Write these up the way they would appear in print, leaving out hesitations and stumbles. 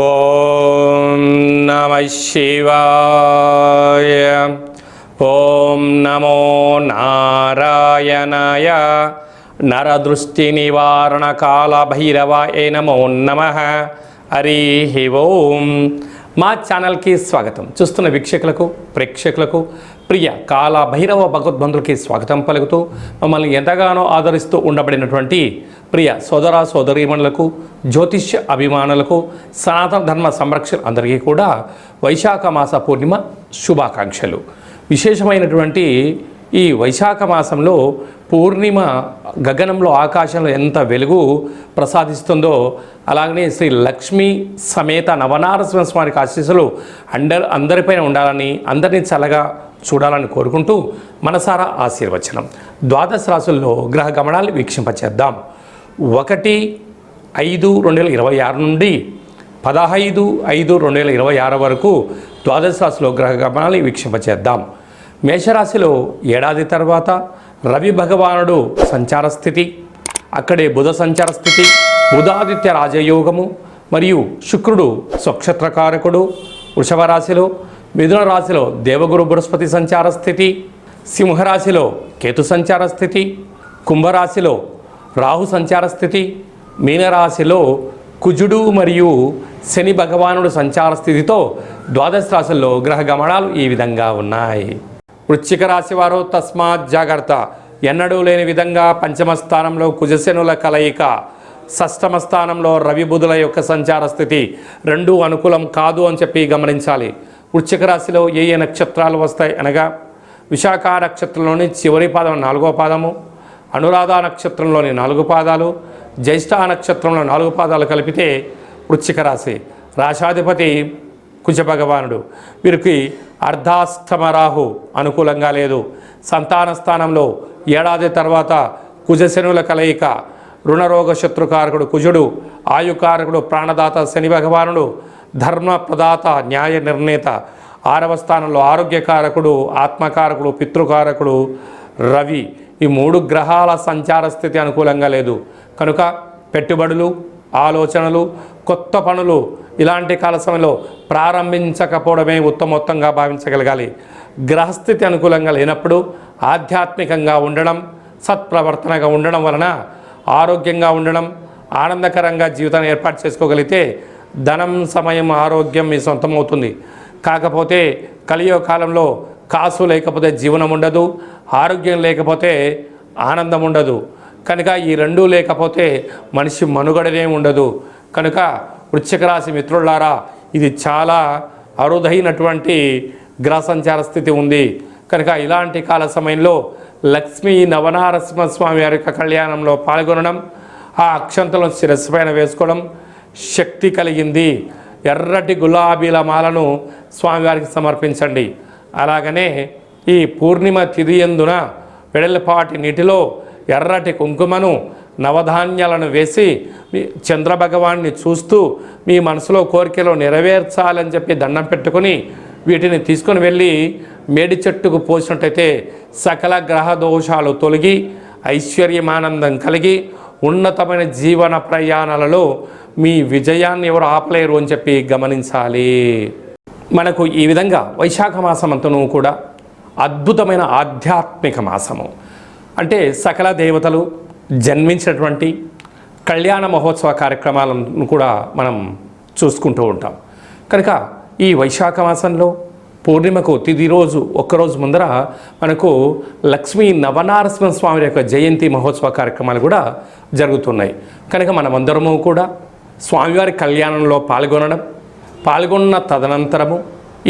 ఓం నమః శివాయ. ఓం నమో నారాయణాయ. నరదృష్టి నివారణ కాల భైరవాయ నమో నమః. హరి ఓం. మా ఛానల్కి స్వాగతం. చూస్తున్న వీక్షకులకు ప్రేక్షకులకు ప్రియ కాల భైరవ భగవద్బంధులకి స్వాగతం పలుకుతూ మమ్మల్ని ఎంతగానో ఆదరిస్తూ ఉండబడినటువంటి ప్రియ సోదర సోదరీమణులకు, జ్యోతిష్య అభిమానులకు, సనాతన ధర్మ సంరక్షణ అందరికీ కూడా వైశాఖ మాస పూర్ణిమ శుభాకాంక్షలు. విశేషమైనటువంటి ఈ వైశాఖ మాసంలో పూర్ణిమ గగనంలో ఆకాశంలో ఎంత వెలుగు ప్రసాదిస్తుందో, అలాగనే శ్రీ లక్ష్మీ సమేత నవనారసింహ స్వామికి ఆశీస్సులు అందరిపైన ఉండాలని, అందరినీ చల్లగా చూడాలని కోరుకుంటూ మనసారా ఆశీర్వచనం. ద్వాదశ రాశుల్లో గ్రహ గమనాలు వీక్షింపచేద్దాం. 1/5/2026 నుండి 15/5/2026 వరకు ద్వాదశ రాశిలో గ్రహ గమనాలు వీక్షింపచేద్దాం. మేషరాశిలో ఏడాది తర్వాత రవి భగవానుడు సంచార స్థితి, అక్కడే బుధ సంచార స్థితి, బుధాదిత్య రాజయోగము మరియు శుక్రుడు స్వక్షత్రకారకుడు వృషభ రాశిలో, మిథున రాశిలో దేవగురు బృహస్పతి సంచార స్థితి, సింహరాశిలో కేతు సంచార స్థితి, కుంభరాశిలో రాహు సంచార స్థితి, మీనరాశిలో కుజుడు మరియు శని భగవానుడు సంచార స్థితితో ద్వాదశ రాశుల్లో గ్రహ గమనాలు ఈ విధంగా ఉన్నాయి. వృశ్చిక రాశి వారు తస్మాత్ జాగ్రత్త. ఎన్నడూ లేని విధంగా పంచమ స్థానంలో కుజశనుల కలయిక, షష్టమ స్థానంలో రవి బుధుల యొక్క సంచార స్థితి రెండూ అనుకూలం కాదు అని చెప్పి గమనించాలి. వృశ్చిక రాశిలో ఏ ఏ నక్షత్రాలు వస్తాయి అనగా విశాఖ నక్షత్రంలోని చివరి పాదం 4వ పాదము, అనురాధ నక్షత్రంలోని 4 పాదాలు, జ్యేష్ఠ నక్షత్రంలో 4 పాదాలు కలిపితే వృశ్చిక రాశి. రాశాధిపతి కుజ భగవానుడు. వీరికి అర్ధాష్టమ రాహు అనుకూలంగా లేదు. సంతాన స్థానంలో ఏడాది తర్వాత కుజశనుల కలయిక, రుణరోగ శత్రుకారకుడు కుజుడు, ఆయుకారకుడు ప్రాణదాత శని భగవానుడు, ధర్మ ప్రదాత న్యాయ నిర్ణేత. 6వ స్థానంలో ఆరోగ్యకారకుడు, ఆత్మకారకుడు, పితృకారకుడు రవి. ఈ 3 గ్రహాల సంచార స్థితి అనుకూలంగా లేదు. కనుక పెట్టుబడులు, ఆలోచనలు, కొత్త పనులు ఇలాంటి కాల సమయంలో ప్రారంభించకపోవడమే ఉత్తమోత్తంగా భావించగలగాలి. గ్రహస్థితి అనుకూలంగా లేనప్పుడు ఆధ్యాత్మికంగా ఉండడం, సత్ప్రవర్తనగా ఉండడం వలన ఆరోగ్యంగా ఉండడం, ఆనందకరంగా జీవితాన్ని ఏర్పాటు చేసుకోగలిగితే ధనం, సమయం, ఆరోగ్యం మీ సొంతమవుతుంది. కాకపోతే కలియుగ కాలంలో కాసు లేకపోతే జీవనం ఉండదు, ఆరోగ్యం లేకపోతే ఆనందం ఉండదు. కనుక ఈ రెండూ లేకపోతే మనిషి మనుగడనే ఉండదు. కనుక వృశ్చిక రాశి మిత్రులారా, ఇది చాలా అరుదైనటువంటి గ్రహ సంచార స్థితి ఉంది. కనుక ఇలాంటి కాల సమయంలో లక్ష్మీ నవనారసింహ స్వామి వారి యొక్క కళ్యాణంలో పాల్గొనడం, ఆ అక్షంతలను శిరస్సు పైన వేసుకోవడం శక్తి కలిగింది. ఎర్రటి గులాబీల మాలను స్వామివారికి సమర్పించండి. అలాగనే ఈ పూర్ణిమ తిథియందున వెడల్పాటి నీటిలో ఎర్రటి కుంకుమను, నవధాన్యాలను వేసి చంద్రభగవాన్ని చూస్తూ మీ మనసులో కోరికలు నెరవేర్చాలని చెప్పి దండం పెట్టుకొని వీటిని తీసుకొని వెళ్ళి మేడి చెట్టుకు పోసినట్టయితే సకల గ్రహ దోషాలు తొలగి ఐశ్వర్యమానందం కలిగి ఉన్నతమైన జీవన ప్రయాణాలలో మీ విజయాన్ని ఎవరు ఆపలేరు అని చెప్పి గమనించాలి. మనకు ఈ విధంగా వైశాఖ మాసం అంతను కూడా అద్భుతమైన ఆధ్యాత్మిక మాసము. అంటే సకల దేవతలు జన్మించినటువంటి కళ్యాణ మహోత్సవ కార్యక్రమాలను కూడా మనం చూసుకుంటూ ఉంటాం. కనుక ఈ వైశాఖ మాసంలో పూర్ణిమకు తిథి రోజు ఒక్కరోజు ముందర మనకు లక్ష్మీ నవనారసింహ స్వామి యొక్క జయంతి మహోత్సవ కార్యక్రమాలు కూడా జరుగుతున్నాయి. కనుక మనమందరము కూడా స్వామివారి కళ్యాణంలో పాల్గొన్న తదనంతరము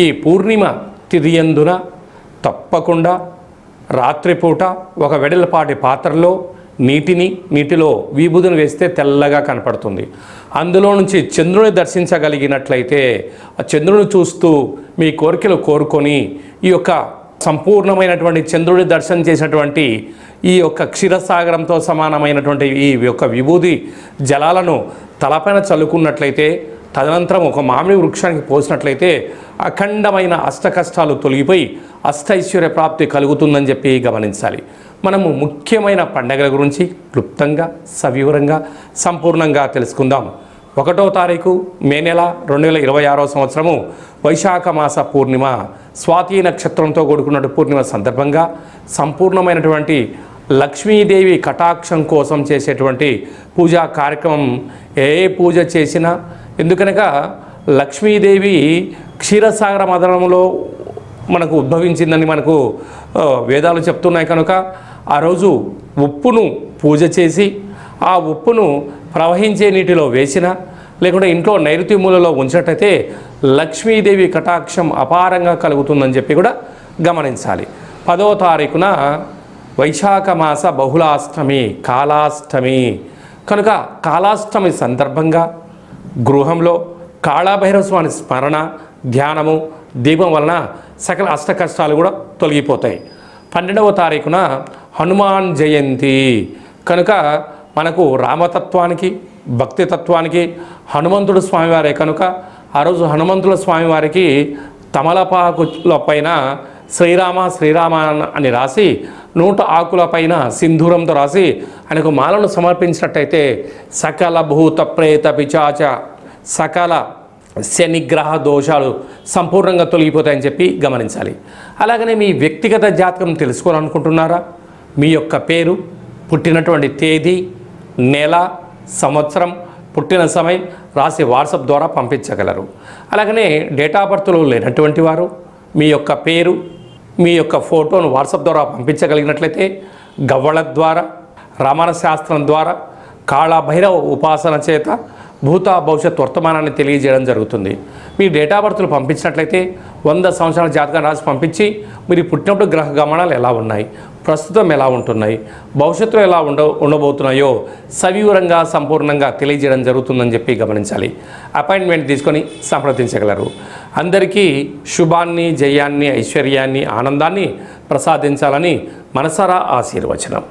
ఈ పూర్ణిమ తిథియందున తప్పకుండా రాత్రిపూట ఒక వెడల్పాటి పాత్రలో నీటిలో విభూదిని వేస్తే తెల్లగా కనపడుతుంది. అందులో నుంచి చంద్రుని దర్శించగలిగినట్లయితే ఆ చంద్రుని చూస్తూ మీ కోరికలు కోరుకొని ఈ యొక్క సంపూర్ణమైనటువంటి చంద్రుడి దర్శనం చేసినటువంటి ఈ యొక్క క్షీరసాగరంతో సమానమైనటువంటి ఈ యొక్క విభూది జలాలను తలపైన చల్లుకున్నట్లయితే, తదనంతరం ఒక మామిడి వృక్షానికి పోసినట్లయితే అఖండమైన అష్ట కష్టాలు తొలగిపోయి అష్టైశ్వర్య ప్రాప్తి కలుగుతుందని చెప్పి గమనించాలి. మనము ముఖ్యమైన పండగల గురించి క్లుప్తంగా, సవివరంగా, సంపూర్ణంగా తెలుసుకుందాం. 1వ తారీఖు మే నెల 2026 సంవత్సరము వైశాఖ మాస పూర్ణిమ స్వాతి నక్షత్రంతో కూడుకున్న పూర్ణిమ సందర్భంగా సంపూర్ణమైనటువంటి లక్ష్మీదేవి కటాక్షం కోసం చేసేటువంటి పూజా కార్యక్రమం ఏ పూజ చేసినా, ఎందుకనగా లక్ష్మీదేవి క్షీరసాగర మదనంలో మనకు ఉద్భవించిందని మనకు వేదాలు చెప్తున్నాయి కనుక ఆ రోజు ఉప్పును పూజ చేసి ఆ ఉప్పును ప్రవహించే నీటిలో వేసిన లేకుంటే ఇంట్లో నైరుతి మూలలో ఉంచినట్టయితే లక్ష్మీదేవి కటాక్షం అపారంగా కలుగుతుందని చెప్పి కూడా గమనించాలి. 10వ తారీఖున వైశాఖ మాస బహుళాష్టమి కాళాష్టమి కనుక కాళాష్టమి సందర్భంగా గృహంలో కాళభైరవ స్వామి స్మరణ ధ్యానము దీపం వలన సకల అష్ట కష్టాలు కూడా తొలగిపోతాయి. 12వ తారీఖున హనుమాన్ జయంతి కనుక మనకు రామతత్వానికి భక్తి తత్వానికి హనుమంతుడు స్వామివారే కనుక ఆ రోజు హనుమంతుల స్వామివారికి తమలపాకుల పైన శ్రీరామ శ్రీరామ అని రాసి 100 ఆకుల పైన సింధూరంతో రాసి ఆయనకు మాలను సమర్పించినట్టయితే సకల భూత ప్రేత పిచాచ సకల శనిగ్రహ దోషాలు సంపూర్ణంగా తొలగిపోతాయని చెప్పి గమనించాలి. అలాగనే మీ వ్యక్తిగత జాతకం తెలుసుకోవాలనుకుంటున్నారా? మీ యొక్క పేరు, పుట్టినటువంటి తేదీ, నెల, సంవత్సరం, పుట్టిన సమయం రాసి వాట్సాప్ ద్వారా పంపించగలరు. అలాగనే డేట్ ఆఫ్ బర్త్లో లేనటువంటి వారు మీ యొక్క పేరు, మీ యొక్క ఫోటోను వాట్సాప్ ద్వారా పంపించగలిగినట్లయితే గవ్వళ ద్వారా, రమణ శాస్త్రం ద్వారా, కాళభైరవ ఉపాసన చేత భూత భవిష్యత్ వర్తమానాన్ని తెలియజేయడం జరుగుతుంది. మీ డేట్ ఆఫ్ బర్త్లు పంపించినట్లయితే 100 సంవత్సరాల జాతకాన్ని రాసి పంపించి మీరు పుట్టినప్పుడు గ్రహ గమనాలు ఎలా ఉన్నాయి, ప్రస్తుతం ఎలా ఉంటున్నాయి, భవిష్యత్తులో ఎలా ఉండబోతున్నాయో సవివరంగా సంపూర్ణంగా తెలియజేయడం జరుగుతుందని చెప్పి గమనించాలి. అపాయింట్మెంట్ తీసుకొని సంప్రదించగలరు. అందరికీ శుభాన్ని, జయాన్ని, ఐశ్వర్యాన్ని, ఆనందాన్ని ప్రసాదించాలని మనసారా ఆశీర్వచనం.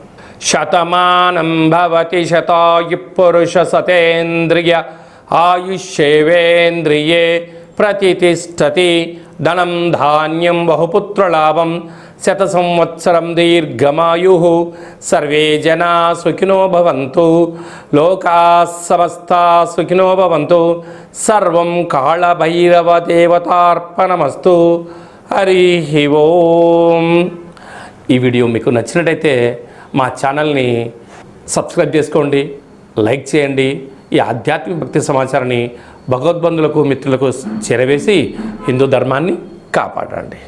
శతమానం భవతి శతాయు పురుష సతేంద్రియ ఆయుష్యేవేంద్రియే ప్రతిష్టతి ధనం ధాన్యం బహుపుత్రలాభం శత సంవత్సరం దీర్ఘమాయు సర్వే జనా సుఖినో భవంతు లోకా సమస్తా సుఖినో భవంతు సర్వం కాళభైరవ దేవతార్పణమస్తు. హరి ఓం. ఈ వీడియో మీకు నచ్చినట్టయితే మా ఛానల్ని సబ్స్క్రైబ్ చేసుకోండి, లైక్ చేయండి. ఈ ఆధ్యాత్మిక భక్తి సమాచారాన్ని భగవద్బంధులకు, మిత్రులకు చేరవేసి హిందూ ధర్మాన్ని కాపాడండి.